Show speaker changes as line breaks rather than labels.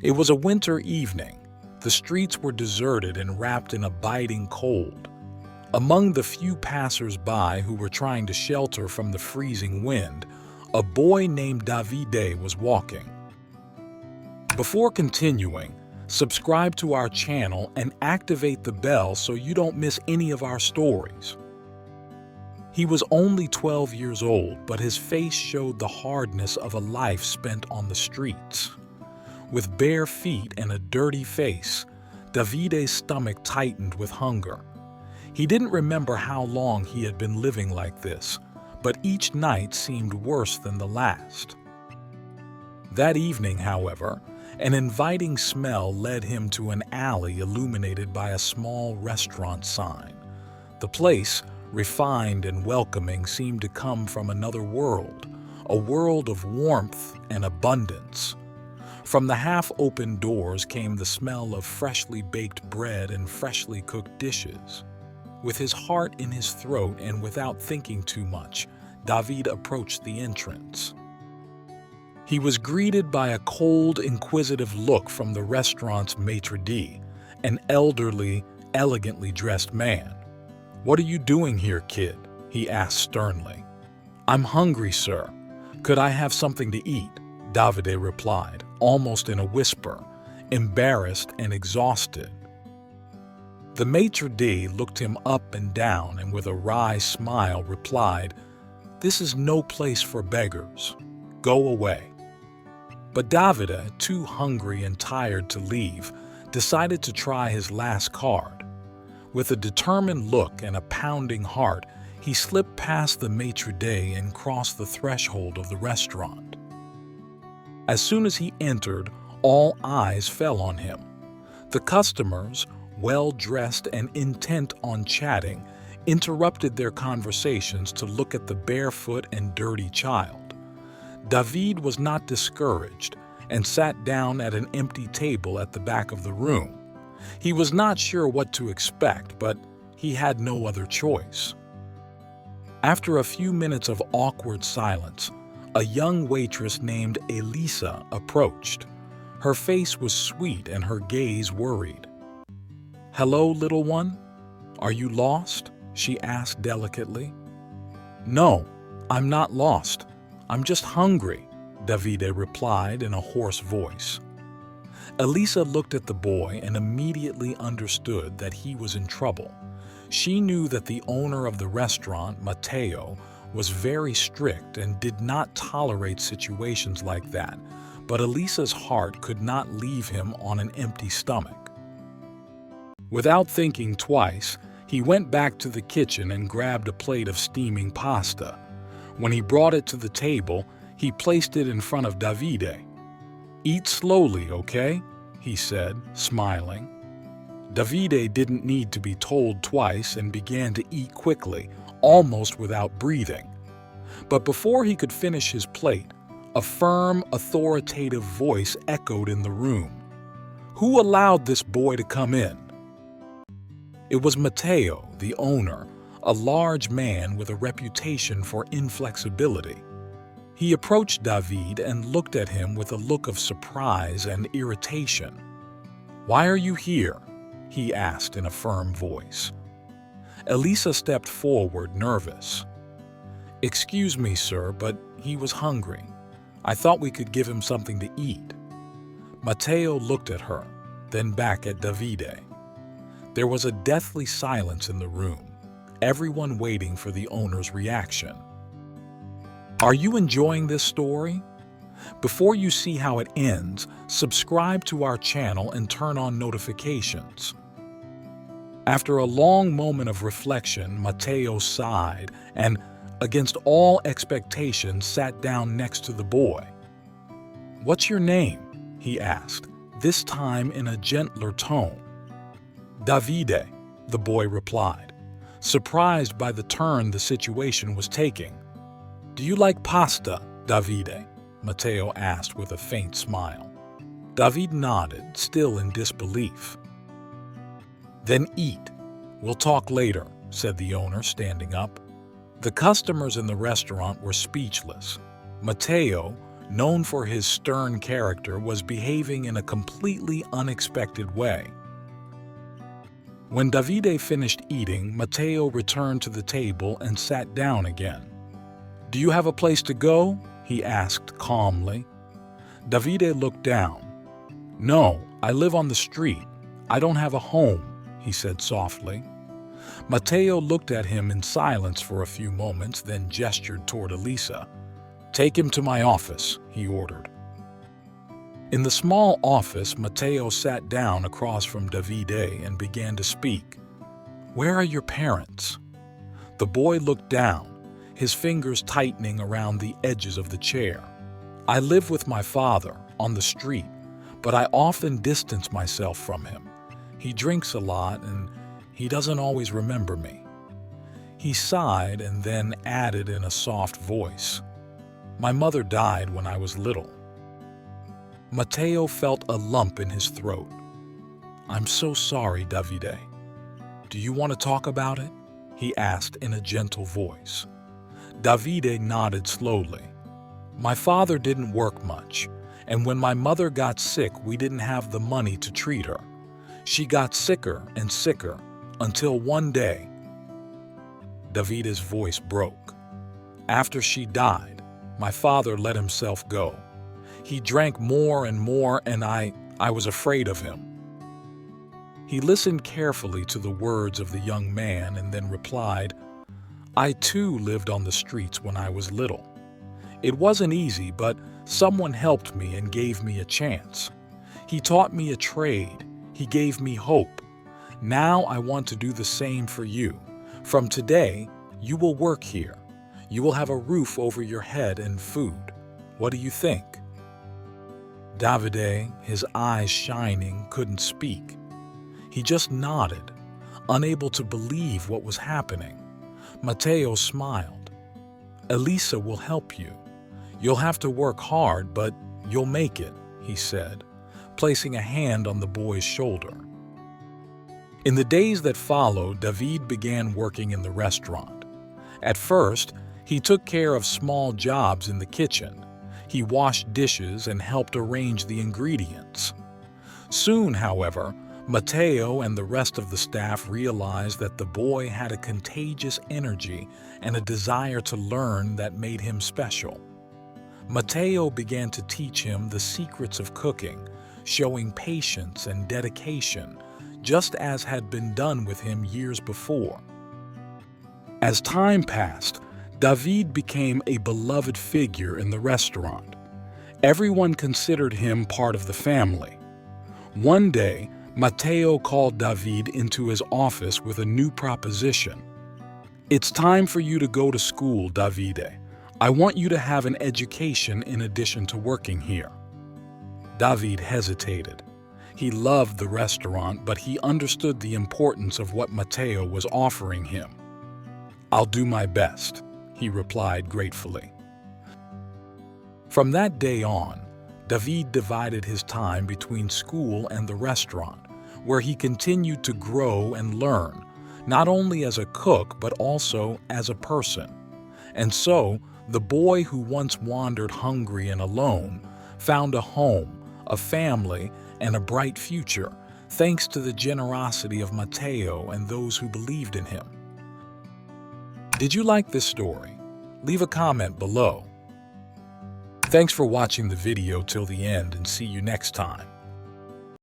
It was a winter evening. The streets were deserted and wrapped in a biting cold. Among the few passers-by who were trying to shelter from the freezing wind, a boy named Davide was walking. Before continuing, subscribe to our channel and activate the bell so you don't miss any of our stories. He was only 12 years old, but his face showed the hardness of a life spent on the streets. With bare feet and a dirty face, Davide's stomach tightened with hunger. He didn't remember how long he had been living like this, but each night seemed worse than the last. That evening, however, an inviting smell led him to an alley illuminated by a small restaurant sign. The place, refined and welcoming, seemed to come from another world, a world of warmth and abundance. From the half-open doors came the smell of freshly baked bread and freshly cooked dishes. With his heart in his throat and without thinking too much, David approached the entrance. He was greeted by a cold, inquisitive look from the restaurant's maitre d', an elderly, elegantly dressed man. "What are you doing here, kid?" he asked sternly. "I'm hungry, sir. Could I have something to eat?" Davide replied, almost in a whisper, embarrassed and exhausted. The maitre d' looked him up and down and with a wry smile replied, "This is no place for beggars. Go away." But Davide, too hungry and tired to leave, decided to try his last card. With a determined look and a pounding heart, he slipped past the maitre d' and crossed the threshold of the restaurant. As soon as he entered, all eyes fell on him. The customers, well-dressed and intent on chatting, interrupted their conversations to look at the barefoot and dirty child. David was not discouraged and sat down at an empty table at the back of the room. He was not sure what to expect, but he had no other choice. After a few minutes of awkward silence, a young waitress named Elisa approached. Her face was sweet and her gaze worried. "Hello, little one? Are you lost?" she asked delicately. "No, I'm not lost. I'm just hungry," Davide replied in a hoarse voice. Elisa looked at the boy and immediately understood that he was in trouble. She knew that the owner of the restaurant, Matteo, was very strict and did not tolerate situations like that, but Elisa's heart could not leave him on an empty stomach. Without thinking twice, he went back to the kitchen and grabbed a plate of steaming pasta. When he brought it to the table, he placed it in front of Davide. "Eat slowly, okay?" he said, smiling. Davide didn't need to be told twice and began to eat quickly, almost without breathing. But before he could finish his plate, a firm, authoritative voice echoed in the room. Who allowed this boy to come in? It was Matteo, the owner, a large man with a reputation for inflexibility. He approached David and looked at him with a look of surprise and irritation. "Why are you here?" he asked in a firm voice. Elisa stepped forward, nervous. "Excuse me, sir, but he was hungry. I thought we could give him something to eat." Matteo looked at her, then back at Davide. There was a deathly silence in the room, everyone waiting for the owner's reaction. Are you enjoying this story? Before you see how it ends, subscribe to our channel and turn on notifications. After a long moment of reflection, Matteo sighed and, against all expectations, sat down next to the boy. "What's your name?" he asked, this time in a gentler tone. "Davide," the boy replied, surprised by the turn the situation was taking. "Do you like pasta, Davide?" Matteo asked with a faint smile. David nodded, still in disbelief. "Then eat. We'll talk later," said the owner, standing up. The customers in the restaurant were speechless. Matteo, known for his stern character, was behaving in a completely unexpected way. When Davide finished eating, Matteo returned to the table and sat down again. "Do you have a place to go?" he asked calmly. Davide looked down. "No, I live on the street. I don't have a home," he said softly. Matteo looked at him in silence for a few moments, then gestured toward Elisa. "Take him to my office," he ordered. In the small office, Matteo sat down across from Davide and began to speak. "Where are your parents?" The boy looked down, his fingers tightening around the edges of the chair. "I live with my father on the street, but I often distance myself from him. He drinks a lot and he doesn't always remember me." He sighed and then added in a soft voice, "My mother died when I was little." Matteo felt a lump in his throat. "I'm so sorry, Davide. Do you want to talk about it?" he asked in a gentle voice. Davide nodded slowly. "My father didn't work much, and when my mother got sick, we didn't have the money to treat her. She got sicker and sicker until one day..." Davide's voice broke. "After she died, my father let himself go. He drank more and more, and I was afraid of him." He listened carefully to the words of the young man and then replied, "I too lived on the streets when I was little. It wasn't easy, but someone helped me and gave me a chance. He taught me a trade. He gave me hope. Now I want to do the same for you. From today, you will work here. You will have a roof over your head and food. What do you think?" Davide, his eyes shining, couldn't speak. He just nodded, unable to believe what was happening. Matteo smiled. "Elisa will help you. You'll have to work hard, but you'll make it," he said, placing a hand on the boy's shoulder. In the days that followed, David began working in the restaurant. At first, he took care of small jobs in the kitchen. He washed dishes and helped arrange the ingredients. Soon, however, Matteo and the rest of the staff realized that the boy had a contagious energy and a desire to learn that made him special. Matteo began to teach him the secrets of cooking, showing patience and dedication, just as had been done with him years before. As time passed, David became a beloved figure in the restaurant. Everyone considered him part of the family. One day, Matteo called David into his office with a new proposition. "It's time for you to go to school, Davide. I want you to have an education in addition to working here." David hesitated. He loved the restaurant, but he understood the importance of what Matteo was offering him. "I'll do my best," he replied gratefully. From that day on, David divided his time between school and the restaurant, where he continued to grow and learn, not only as a cook but also as a person. And so, the boy who once wandered hungry and alone found a home, a family, and a bright future, thanks to the generosity of Matteo and those who believed in him. Did you like this story? Leave a comment below. Thanks for watching the video till the end, and see you next time.